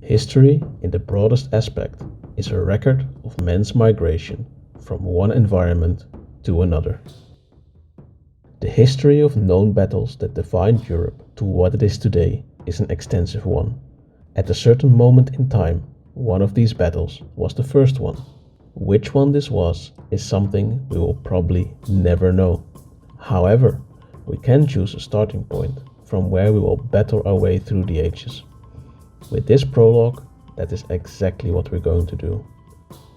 History, in the broadest aspect, is a record of man's migration from one environment to another. The history of known battles that defined Europe to what it is today is an extensive one. At a certain moment in time, one of these battles was the first one. Which one this was is something we will probably never know. However, we can choose a starting point from where we will battle our way through the ages. With this prologue, that is exactly what we're going to do.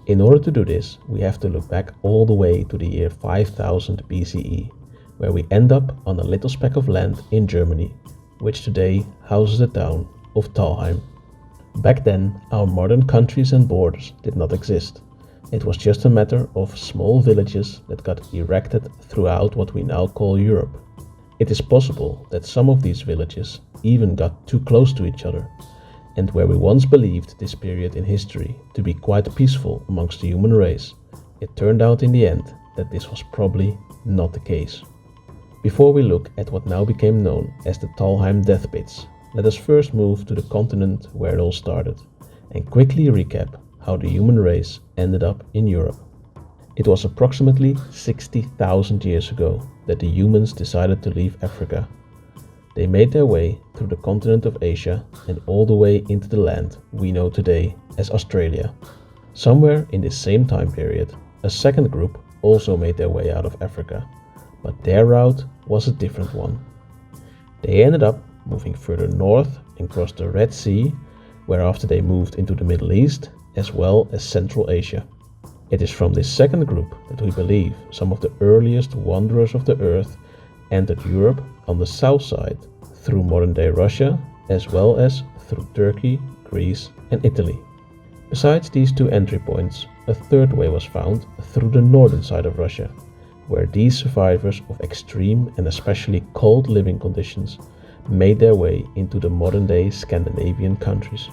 In order to do this, we have to look back all the way to the year 5000 BCE, where we end up on a little speck of land in Germany, which today houses the town of Talheim. Back then, our modern countries and borders did not exist. It was just a matter of small villages that got erected throughout what we now call Europe. It is possible that some of these villages even got too close to each other, and where we once believed this period in history to be quite peaceful amongst the human race, it turned out in the end that this was probably not the case. Before we look at what now became known as the Talheim death pits, let us first move to the continent where it all started, and quickly recap how the human race ended up in Europe. It was approximately 60,000 years ago that the humans decided to leave Africa. They made their way through the continent of Asia and all the way into the land we know today as Australia. Somewhere in this same time period, a second group also made their way out of Africa, but their route was a different one. They ended up moving further north and crossed the Red Sea, whereafter they moved into the Middle East as well as Central Asia. It is from this second group that we believe some of the earliest wanderers of the earth entered Europe on the south side through modern-day Russia as well as through Turkey, Greece and Italy. Besides these two entry points, a third way was found through the northern side of Russia, where these survivors of extreme and especially cold living conditions made their way into the modern-day Scandinavian countries.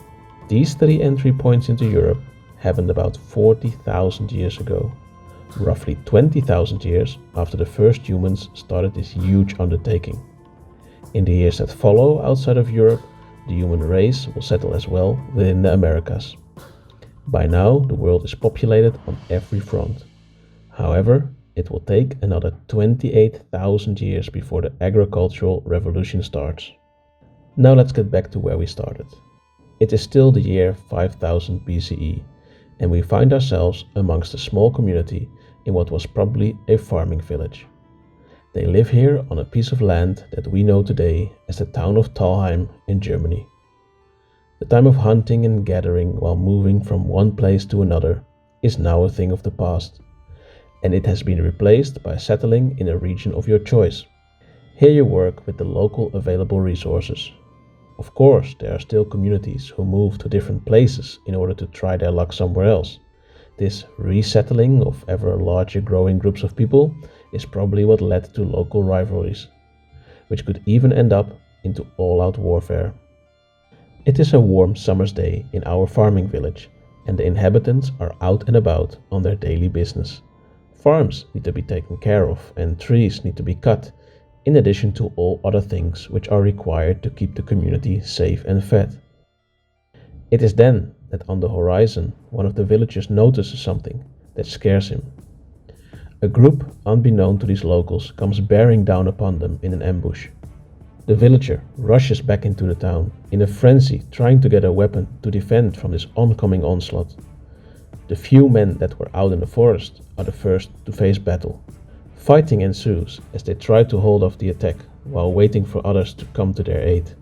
These three entry points into Europe happened about 40,000 years ago, roughly 20,000 years after the first humans started this huge undertaking. In the years that follow outside of Europe, the human race will settle as well within the Americas. By now, the world is populated on every front. However, it will take another 28,000 years before the agricultural revolution starts. Now let's get back to where we started. It is still the year 5000 BCE, and we find ourselves amongst a small community in what was probably a farming village. They live here on a piece of land that we know today as the town of Talheim in Germany. The time of hunting and gathering while moving from one place to another is now a thing of the past, and it has been replaced by settling in a region of your choice. Here you work with the local available resources. Of course, there are still communities who move to different places in order to try their luck somewhere else. This resettling of ever larger growing groups of people is probably what led to local rivalries, which could even end up into all-out warfare. It is a warm summer's day in our farming village, and the inhabitants are out and about on their daily business. Farms need to be taken care of and trees need to be cut, in addition to all other things which are required to keep the community safe and fed. It is then that on the horizon one of the villagers notices something that scares him. A group unbeknown to these locals comes bearing down upon them in an ambush. The villager rushes back into the town in a frenzy, trying to get a weapon to defend from this oncoming onslaught. The few men that were out in the forest are the first to face battle. Fighting ensues as they try to hold off the attack while waiting for others to come to their aid.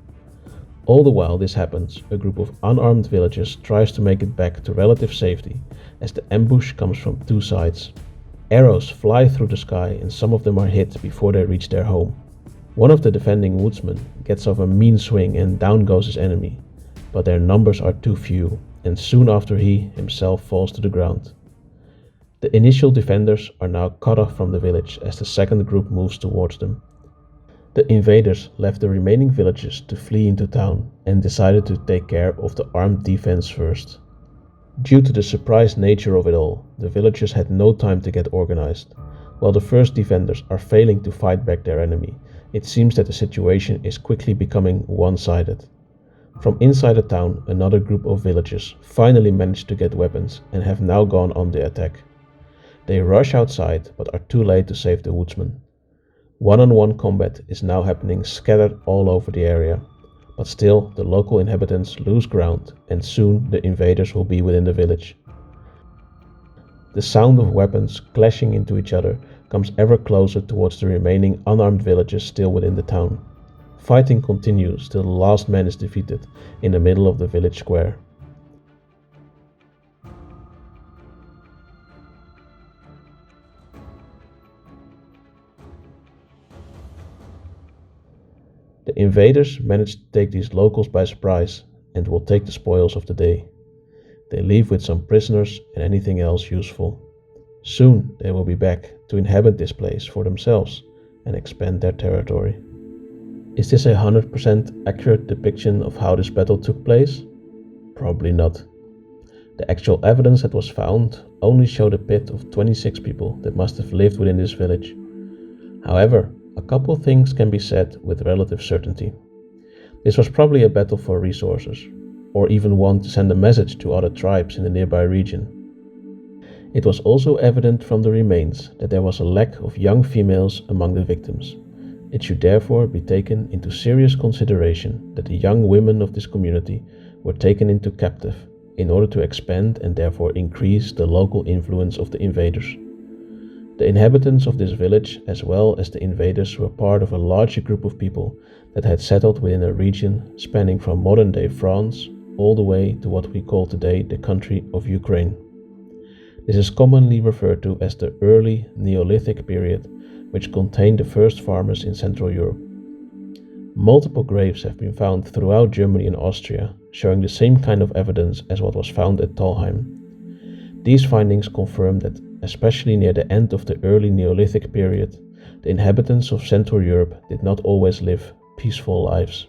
All the while this happens, a group of unarmed villagers tries to make it back to relative safety as the ambush comes from two sides. Arrows fly through the sky and some of them are hit before they reach their home. One of the defending woodsmen gets off a mean swing and down goes his enemy, but their numbers are too few, and soon after he himself falls to the ground. The initial defenders are now cut off from the village as the second group moves towards them. The invaders left the remaining villagers to flee into town and decided to take care of the armed defense first. Due to the surprise nature of it all, the villagers had no time to get organized. While the first defenders are failing to fight back their enemy, it seems that the situation is quickly becoming one-sided. From inside the town, another group of villagers finally managed to get weapons and have now gone on the attack. They rush outside but are too late to save the woodsman. One-on-one combat is now happening scattered all over the area, but still the local inhabitants lose ground and soon the invaders will be within the village. The sound of weapons clashing into each other comes ever closer towards the remaining unarmed villagers still within the town. Fighting continues till the last man is defeated in the middle of the village square. The invaders manage to take these locals by surprise and will take the spoils of the day. They leave with some prisoners and anything else useful. Soon they will be back to inhabit this place for themselves and expand their territory. Is this a 100% accurate depiction of how this battle took place? Probably not. The actual evidence that was found only showed a pit of 26 people that must have lived within this village. However, a couple things can be said with relative certainty. This was probably a battle for resources, or even one to send a message to other tribes in the nearby region. It was also evident from the remains that there was a lack of young females among the victims. It should therefore be taken into serious consideration that the young women of this community were taken into captive in order to expand and therefore increase the local influence of the invaders. The inhabitants of this village, as well as the invaders, were part of a larger group of people that had settled within a region spanning from modern-day France all the way to what we call today the country of Ukraine. This is commonly referred to as the early Neolithic period, which contained the first farmers in Central Europe. Multiple graves have been found throughout Germany and Austria, showing the same kind of evidence as what was found at Talheim. These findings confirm that, especially near the end of the early Neolithic period, the inhabitants of Central Europe did not always live peaceful lives.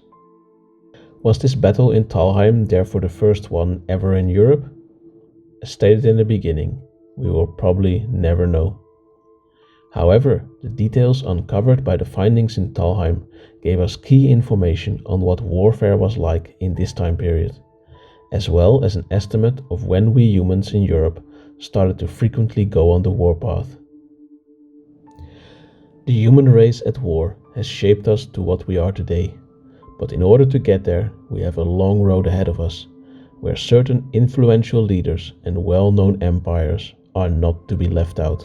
Was this battle in Talheim therefore the first one ever in Europe? As stated in the beginning, we will probably never know. However, the details uncovered by the findings in Talheim gave us key information on what warfare was like in this time period, as well as an estimate of when we humans in Europe started to frequently go on the warpath. The human race at war has shaped us to what we are today, but in order to get there, we have a long road ahead of us, where certain influential leaders and well-known empires are not to be left out.